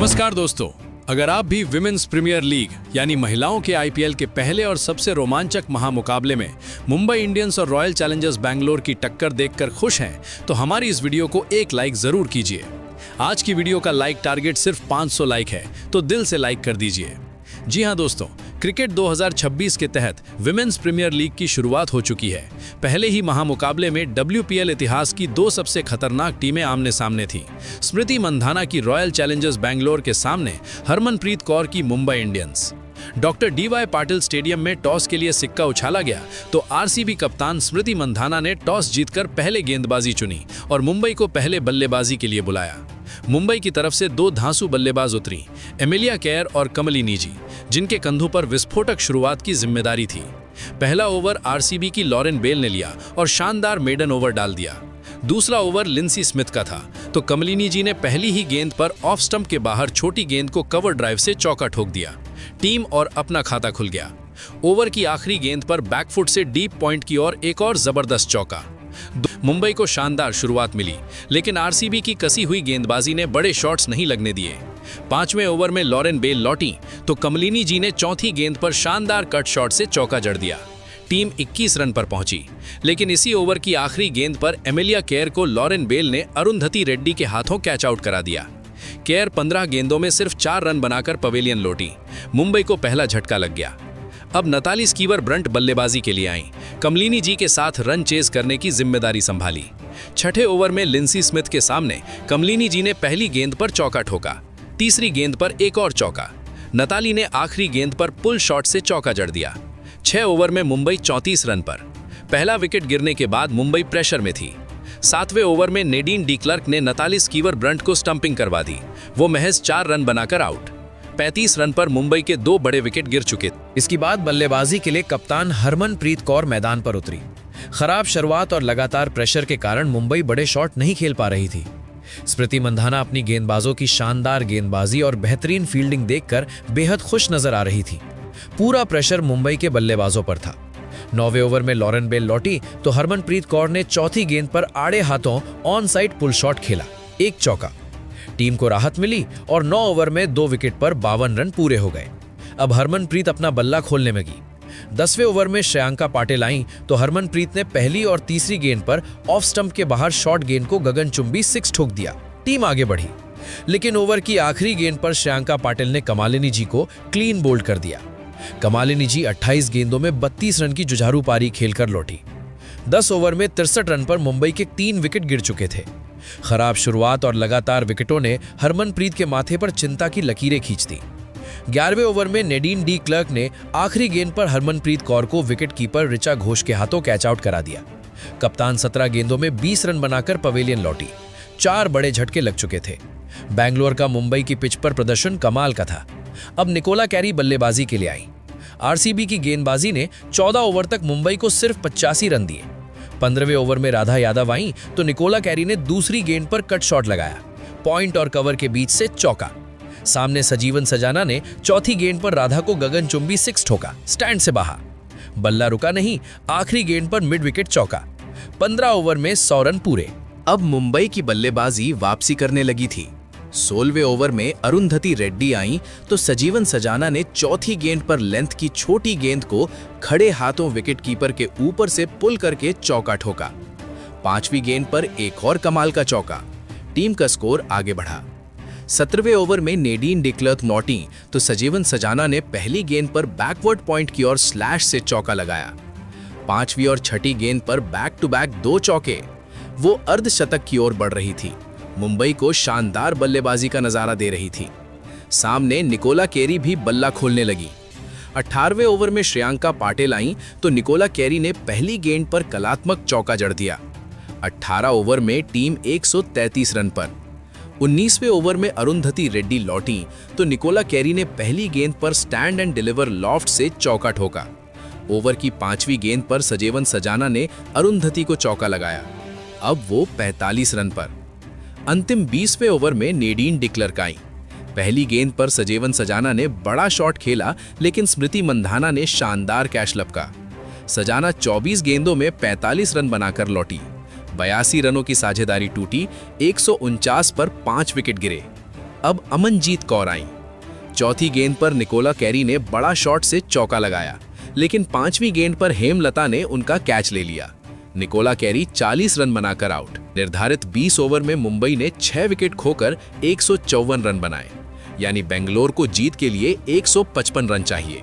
नमस्कार दोस्तों, अगर आप भी विमेंस प्रीमियर लीग यानी महिलाओं के आईपीएल के पहले और सबसे रोमांचक महामुकाबले में मुंबई इंडियंस और रॉयल चैलेंजर्स बैंगलोर की टक्कर देखकर खुश हैं, तो हमारी इस वीडियो को एक लाइक जरूर कीजिए। आज की वीडियो का लाइक टारगेट सिर्फ 500 लाइक है, तो दिल से लाइक कर दीजिए। जी हां दोस्तों, क्रिकेट 2026 के तहत विमेंस प्रीमियर लीग की शुरुआत हो चुकी है। पहले ही महामुकाबले में डब्ल्यूपीएल इतिहास की दो सबसे खतरनाक टीमें आमने सामने थीं। स्मृति मंधाना की रॉयल चैलेंजर्स बैंगलोर के सामने हरमनप्रीत कौर की Mumbai Indians. Doctor DY Patil stadium में टॉस के लिए सिक्का उछाला गया तो आरसीबी कप्तान स्मृति मंधाना ने टॉस जीतकर पहले गेंदबाजी चुनी और मुंबई को पहले बल्लेबाजी के लिए बुलाया। मुंबई की तरफ से दो धांसू बल्लेबाज उतरी, एमिलिया केयर और कमलिनी जी, जिनके कंधों पर विस्फोटक शुरुआत की जिम्मेदारी थी। पहला ओवर आरसीबी की लॉरेन बेल ने लिया और शानदार मेडन ओवर डाल दिया। दूसरा ओवर लिंसी स्मिथ का था तो कमलिनी जी ने पहली ही गेंद पर ऑफ स्टंप के बाहर छोटी गेंद को कवर ड्राइव से चौका ठोक दिया। टीम और अपना खाता खुल गया। ओवर की आखिरी गेंद पर बैकफुट से डीप पॉइंट की ओर एक और जबरदस्त चौका। मुंबई को शानदार शुरुआत मिली, लेकिन आरसीबी की कसी हुई गेंदबाजी ने बड़े शॉट्स नहीं लगने दिए। पांचवें ओवर में लॉरेन बेल लौटी तो कमलिनी जी ने चौथी गेंद पर शानदार कट शॉट से चौका जड़ दिया। टीम 21 रन पर पहुंची, लेकिन इसी ओवर की आखिरी गेंद पर एमिलिया केयर को लॉरेन बेल ने अरुंधति रेड्डी के हाथों कैच आउट करा दिया। केयर 15 गेंदों में सिर्फ 4 रन बनाकर पवेलियन लौटी। मुंबई को पहला झटका लग गया। अब नताली स्कीवर ब्रंट बल्लेबाजी के लिए आईं। कमलिनी जी के साथ रन चेज करने की जिम्मेदारी संभाली। छठे ओवर में लिंसी स्मिथ के सामने कमलिनी जी ने पहली गेंद पर चौका ठोका। तीसरी गेंद पर एक और चौका। नताली ने आखिरी गेंद पर पुल शॉट से चौका जड़ दिया। 6 ओवर में मुंबई 34 रन पर। पहला विकेट गिरने के बाद मुंबई प्रेशर में थी। 7वें ओवर में नेडीन डी क्लर्क ने नताली स्कीवर ब्रंट को स्टंपिंग करवा दी। वो महज 4 रन बनाकर आउट। 35 रन पर मुंबई के 2 बड़े विकेट गिर चुके। इसके बाद बल्लेबाजी के लिए कप्तान हरमनप्रीत कौर मैदान पर उतरी। खराब शुरुआत और लगातार प्रेशर के कारण मुंबई बड़े शॉट नहीं खेल पा रही थी। स्मृति मंधाना अपनी गेंदबाजों की शानदार गेंदबाजी और बेहतरीन फील्डिंग देखकर बेहद खुश नजर आ रही थी। पूरा प्रेशर मुंबई के बल्लेबाजों पर था। 9वें ओवर में लॉरेन बेल लौटी तो हरमनप्रीत कौर ने चौथी गेंद पर आड़े हाथों ऑन साइड पुल शॉट खेला, एक चौका। टीम को राहत मिली और 9 ओवर में 2 विकेट पर 52 रन पूरे हो गए। अब हरमनप्रीत अपना बल्ला खोलने में लगी। 10वें ओवर में श्रेयांका पाटिल आईं तो हरमनप्रीत ने पहली और तीसरी गेंद पर ऑफ स्टंप के बाहर शॉर्ट गेंद को गगनचुंबी 6 ठोक दिया। टीम आगे बढ़ी, लेकिन ओवर की आखिरी गेंद पर श्रेयांका पाटिल ने कमालिनी जी को क्लीन बोल्ड कर दिया। कमालिनी जी 28 गेंदों में 32 रन की जुझारू पारी खेलकर लौटी। 10 ओवर में 63 रन पर मुंबई के 3 विकेट गिर चुके थे। खराब शुरुआत और लगातार विकेटों ने हरमनप्रीत के माथे पर चिंता की लकीरें खींच दी। 11वें ओवर में नेडीन डी क्लर्क ने आखिरी गेंद पर हरमनप्रीत कौर को विकेट कीपर ऋचा घोष के हाथों कैच आउट करा दिया। कप्तान 17 गेंदों में 20 रन बनाकर पवेलियन लौटी। 4 बड़े झटके लग चुके थे। बैंगलोर का मुंबई की पिच पर प्रदर्शन कमाल का था। अब निकोला कैरी बल्लेबाजी के लिए आई। आरसीबी की गेंदबाजी ने 14 ओवर तक मुंबई को सिर्फ 85 रन दिए। 15वें ओवर में राधा यादव आई तो निकोला कैरी ने दूसरी गेंद पर कट शॉट लगाया, पॉइंट और कवर के बीच से चौका। सामने सजीवन सजाना ने चौथी गेंद पर राधा को गगनचुंबी 6 ठोका, स्टैंड से बाहर। बल्ला रुका नहीं, आखिरी गेंद पर मिड विकेट चौका। 15 ओवर में 100 रन पूरे। अब मुंबई की बल्लेबाजी वापसी करने लगी थी। 16वें ओवर में अरुंधति रेड्डी आई तो सजीवन सजाना ने चौथी गेंद पर लेंथ की छोटी गेंद को खड़े हाथों विकेट कीपर के ऊपर से पुल करके चौका ठोका। 5वीं गेंद पर एक और कमाल का चौका। टीम का स्कोर आगे बढ़ा। 17वें ओवर में नेडीन डी क्लर्क लौटी तो सजीवन सजाना ने पहली गेंद पर बैकवर्ड पॉइंट की ओर स्लैश से चौका लगाया। 5वीं और 6ठी गेंद पर बैक टू बैक 2 चौके। वो अर्धशतक की ओर बढ़ रही थी। मुंबई को शानदार बल्लेबाजी का नजारा दे रही थी। सामने निकोला कैरी भी बल्ला खोलने लगी। 18वें ओवर में श्रेयांका पाटिल आई तो निकोला कैरी ने पहली गेंद पर कलात्मक चौका जड़ दिया। 18 ओवर में टीम 133 रन पर। 19वें ओवर में अरुंधति रेड्डी लौटी तो निकोला कैरी ने पहली गेंद पर स्टैंड एंड डिलीवर लॉफ्ट से चौका ठोका। ओवर की 5वीं गेंद पर सजीवन सजाना ने अरुंधति को चौका लगाया। अब वो 45 रन पर। अंतिम 20वें ओवर में नेडीन डी क्लर्क आई। पहली गेंद पर सजीवन सजाना ने बड़ा शॉट खेला, लेकिन स्मृति मंधाना ने शानदार कैच लपका। सजाना 24 गेंदों में 45 रन बनाकर लौटी। 82 रनों की साझेदारी टूटी। 149 पर 5 विकेट गिरे। अब अमनजीत कौर आईं। चौथी गेंद पर निकोला कैरी ने बड़ा शॉट से चौका लगाया, लेकिन पांचवीं गेंद पर हेमलता ने उनका कैच ले लिया। निकोला कैरी 40 रन बनाकर आउट। निर्धारित 20 ओवर में मुंबई ने 6 विकेट खोकर 154 रन बनाए, यानी बेंगलोर को जीत के लिए 155 रन चाहिए।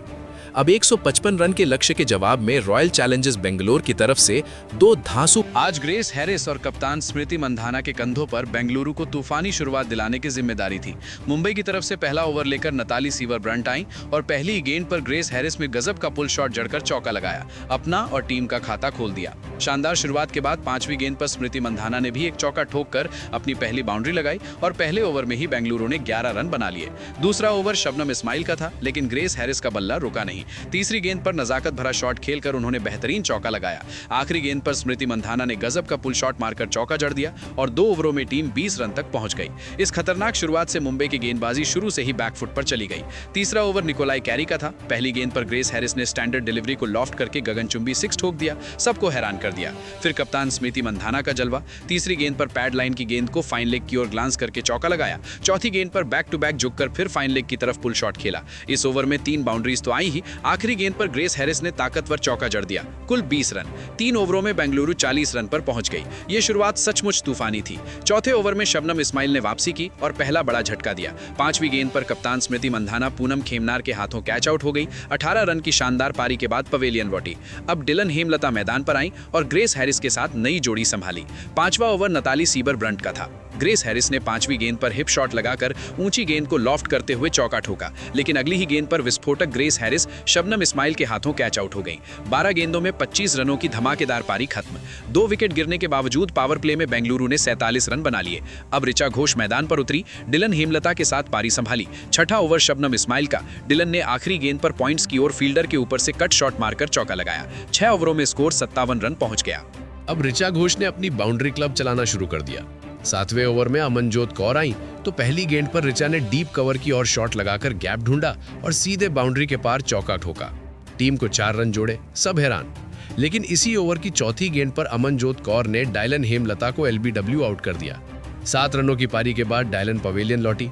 अब 155 रन के लक्ष्य के जवाब में रॉयल चैलेंजर्स बेंगलोर की तरफ से 2 धांसू। आज ग्रेस हैरिस और कप्तान स्मृति मंधाना के कंधों पर बेंगलुरु को तूफानी शुरुआत दिलाने की जिम्मेदारी थी। मुंबई की तरफ से पहला ओवर लेकर नताली सीवर ब्रंट आई और पहली ही गेंद पर ग्रेस हैरिस में गजब का पुल शॉट जड़कर चौका लगाया, अपना और टीम का खाता खोल दिया। शानदार शुरुआत के बाद पांचवी गेंद पर स्मृति मंधाना ने भी एक चौका ठोककर अपनी पहली बाउंड्री लगाई और पहले ओवर में ही बेंगलुरु ने 11 रन बना लिए। दूसरा ओवर शबनम इस्माइल का था, लेकिन ग्रेस हैरिस का बल्ला रुका नहीं। तीसरी गेंद पर नजाकत भरा शॉट खेलकर उन्होंने बेहतरीन चौका लगाया। आखिरी गेंद पर स्मृति मंधाना ने गजब का पुल शॉट मारकर चौका जड़ दिया और 2 ओवरों में टीम 20 रन तक पहुंच गई। इस खतरनाक शुरुआत से मुंबई की गेंदबाजी शुरू से ही बैकफुट पर चली गई। तीसरा ओवर निकोलाई कैरी का था। पहली गेंद पर ग्रेस हैरिस ने स्टैंडर्ड डिलीवरी को लॉफ्ट करके गगनचुंबी 6 ठोक दिया, सबको हैरान कर दिया। फिर कप्तान स्मृति मंधाना का जलवा। तीसरी गेंद पर पैड लाइन की गेंद को फाइन लेग की ओर ग्लांस करके चौका लगाया। चौथी गेंद पर बैक टू बैक झुककर फिर फाइन लेग की तरफ पुल शॉट खेला। इस ओवर में 3 बाउंड्रीज तो आई ही, आखिरी गेंद पर ग्रेस हैरिस ने ताकतवर चौका जड़ दिया। कुल 20 रन। 3 ओवरों में बेंगलुरु 40 रन पर पहुंच गई। ये शुरुआत सचमुच तूफानी थी। चौथे ओवर में शबनम इस्माइल ने वापसी की और पहला बड़ा झटका दिया। पांचवी गेंद पर कप्तान स्मृति मंधाना पूनम खेमनार के हाथों कैच आउट हो गई। 18 रन की शानदार पारी के बाद पवेलियन लौटी। अब डिलन हेमलता मैदान पर आई और ग्रेस हैरिस के साथ नई जोड़ी संभाली। पांचवा ओवर नताली सीबर ब्रंट का था। ग्रेस हैरिस ने पांचवी गेंद पर हिप शॉट लगाकर ऊंची गेंद को लॉफ्ट करते हुए चौका ठोका, लेकिन अगली ही गेंद पर विस्फोटक ग्रेस हैरिस शबनम इस्माइल के हाथों कैच आउट हो गई। 12 गेंदों में 25 रनों की धमाकेदार पारी खत्म। 2 विकेट गिरने के बावजूद पावर प्ले में बेंगलुरु ने 47 रन बना लिए। अब ऋचा घोष मैदान पर उतरी, डिलन हेमलता के साथ पारी संभाली। छठा ओवर शबनम इस्माइल का। डिलन ने आखिरी गेंद पर पॉइंट्स की ओर फील्डर के ऊपर से कट शॉट मारकर चौका लगाया। 6 ओवरों में स्कोर 57 रन पहुंच गया। अब ऋचा घोष ने अपनी बाउंड्री क्लब चलाना शुरू कर दिया। 7वें ओवर में अमनजोत कौर आई तो पहली गेंद पर ऋचा ने डीप कवर की ओर शॉट लगाकर गैप ढूंढा और सीधे बाउंड्री के पार चौका ठोका। टीम को 4 रन जोड़े, सब हैरान। लेकिन इसी ओवर की चौथी गेंद पर अमनजोत कौर ने डायलन हेमलता को LBW आउट कर दिया। 7 रनों की पारी के बाद डायलन पवेलियन लौटी।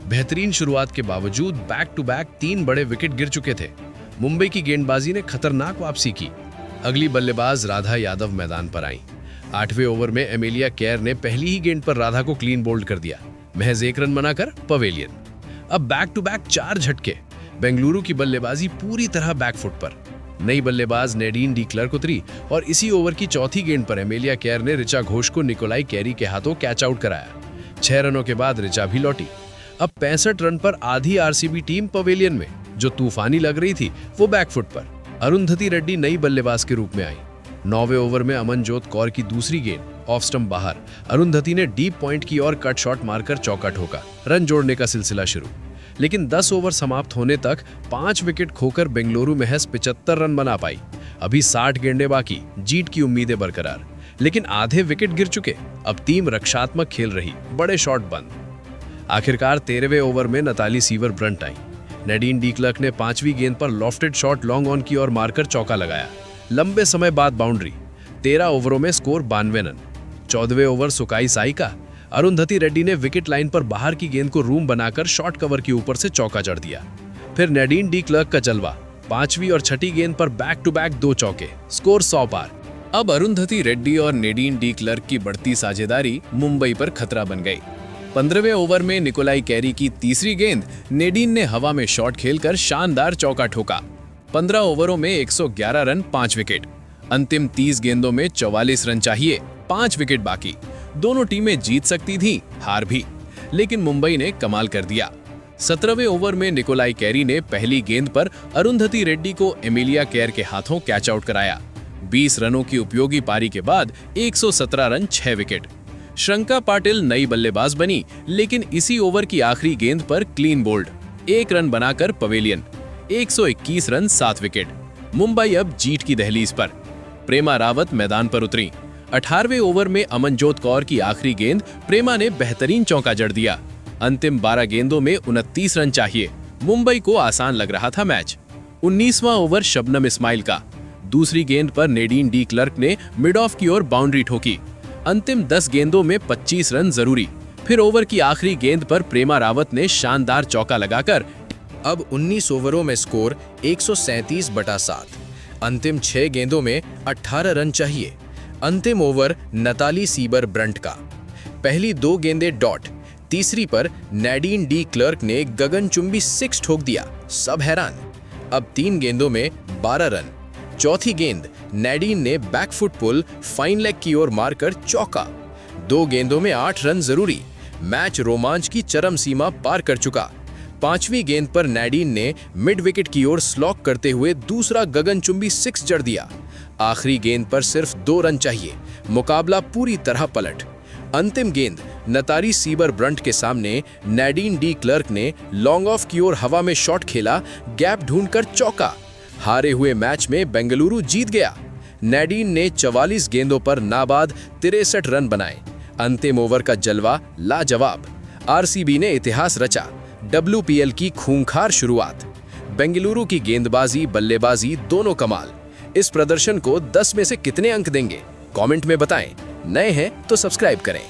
बेहतरीन शुरुआत के बावजूद बैक टू बैक 3 बड़े विकेट गिर चुके थे। मुंबई की गेंदबाजी ने खतरनाक वापसी की। अगली बल्लेबाज राधा यादव मैदान पर आई। 8वें ओवर में एमेलिया केयर ने पहली ही गेंद पर राधा को क्लीन बोल्ड कर दिया, महज 1 रन बनाकर पवेलियन। अब बैक टू बैक 4 झटके। बेंगलुरु की बल्लेबाजी पूरी तरह बैकफुट पर। नई बल्लेबाज नेडीन डी क्लर्क उतरी और इसी ओवर की चौथी गेंद पर एमेलिया केयर ने ऋचा घोष को निकोलाई कैरी के हाथों कैच आउट कराया। 6 रनों के बाद ऋचा भी लौटी। अब 65 रन पर आधी RCB टीम पवेलियन में, जो तूफानी लग रही थी, वो बैकफुट पर। अरुंधति रेड्डी नई बल्लेबाज के रूप में आई। 9वें ओवर में अमनजोत कौर की दूसरी गेंद ऑफ स्टंप बाहर। अरुंधति ने डीप पॉइंट की ओर कट शॉट मारकर चौका ठोका। रन जोड़ने का सिलसिला शुरू। लेकिन 10 ओवर समाप्त होने तक 5 विकेट खोकर बेंगलुरु महज 75 रन बना पाई। अभी 60 गेंदें बाकी, जीत की उम्मीदें बरकरार। लेकिन आधे विकेट गिर चुके। अब टीम रक्षात्मक खेल रही, बड़े शॉट बंद। आखिरकार 13वें ओवर में नताली सीवर ब्रंट आई। नेडीन डी क्लर्क ने 5वीं गेंद पर लॉफ्टेड शॉट लॉन्ग ऑन की ओर मारकर चौका लगाया। लंबे समय बाद बाउंड्री। 13 ओवरों में स्कोर 92 रन। 14वें ओवर सुकाई साई का। अरुंधति रेड्डी ने विकेट लाइन पर बाहर की गेंद को रूम बनाकर शॉर्ट कवर के ऊपर से चौका जड़ दिया। फिर नेडीन डी क्लर्क का जलवा। 5वीं और 6ठी गेंद पर बैक टू बैक 2 चौके, स्कोर 100 पार। अब अरुंधति रेड्डी और नेडीन डी क्लर्क की बढ़ती साझेदारी मुंबई पर खतरा बन गई। 15वें ओवर में निकोलाई कैरी की तीसरी गेंद नेडीन ने हवा में शॉट खेलकर शानदार चौका ठोका। 15 ओवरों में 111 रन, 5 विकेट। अंतिम 30 गेंदों में 44 रन चाहिए, 5 विकेट बाकी। दोनों टीमें जीत सकती थीं, हार भी। लेकिन मुंबई ने कमाल कर दिया। 17वें ओवर में निकोलाई कैरी ने पहली गेंद पर अरुंधति रेड्डी को एमिलिया केयर के हाथों कैच आउट कराया। 20 रनों की उपयोगी पारी के बाद 117 रन, 6 विकेट। श्रंका पाटिल नई बल्लेबाज बनी, लेकिन इसी ओवर की आखिरी गेंद पर क्लीन बोल्ड, 1 रन बनाकर पवेलियन। 121 run, 7 wicket. मुंबई अब जीत की दहलीज पर। प्रेमा रावत मैदान पर उतरी। 18वें ओवर में अमनजोत कौर की आखिरी गेंद प्रेमा ने बेहतरीन चौका जड़ दिया। अंतिम 12 गेंदों में 29 रन चाहिए। मुंबई को आसान लग रहा था मैच। 19वां ओवर शबनम इस्माइल का। दूसरी गेंद पर नेडीन डी क्लर्क ने मिड ऑफ की ओर बाउंड्री ठोकी। अंतिम 10 गेंदों में 25 रन जरूरी। फिर ओवर की आखिरी गेंद पर प्रेमा रावत ने शानदार चौका लगाकर अब 19 ओवरों में स्कोर 137/7। अंतिम 6 गेंदों में 18 रन चाहिए। अंतिम ओवर नताली सीबर ब्रंट का। पहली 2 गेंदें डॉट, तीसरी पर नैडीन डी क्लर्क ने गगनचुंबी 6 ठोक दिया, सब हैरान। अब 3 गेंदों में 12 रन। चौथी गेंद नैडीन ने बैकफुट पुल फाइन लेग की ओर मारकर चौका। 2 गेंदों में 8 रन जरूरी। मैच रोमांच की चरम सीमा पार कर चुका। 5वीं गेंद पर नैडीन ने मिड विकेट की ओर स्लॉक करते हुए दूसरा गगनचुंबी 6 जड़ दिया। आखिरी गेंद पर सिर्फ 2 रन चाहिए। मुकाबला पूरी तरह पलट। अंतिम गेंद नतारी सीबर ब्रंट के सामने नैडीन डी क्लर्क ने लॉन्ग ऑफ की ओर हवा में शॉट खेला, गैप ढूंढकर चौका। हारे हुए मैच में बेंगलुरु जीत गया। नैडीन ने 44 गेंदों पर नाबाद 63 रन बनाए। अंतिम ओवर का जलवा लाजवाब। आरसीबी ने इतिहास रचा। WPL की खूंखार शुरुआत। बेंगलुरु की गेंदबाजी बल्लेबाजी दोनों कमाल। इस प्रदर्शन को 10 में से कितने अंक देंगे? कमेंट में बताएं। नए हैं तो सब्सक्राइब करें।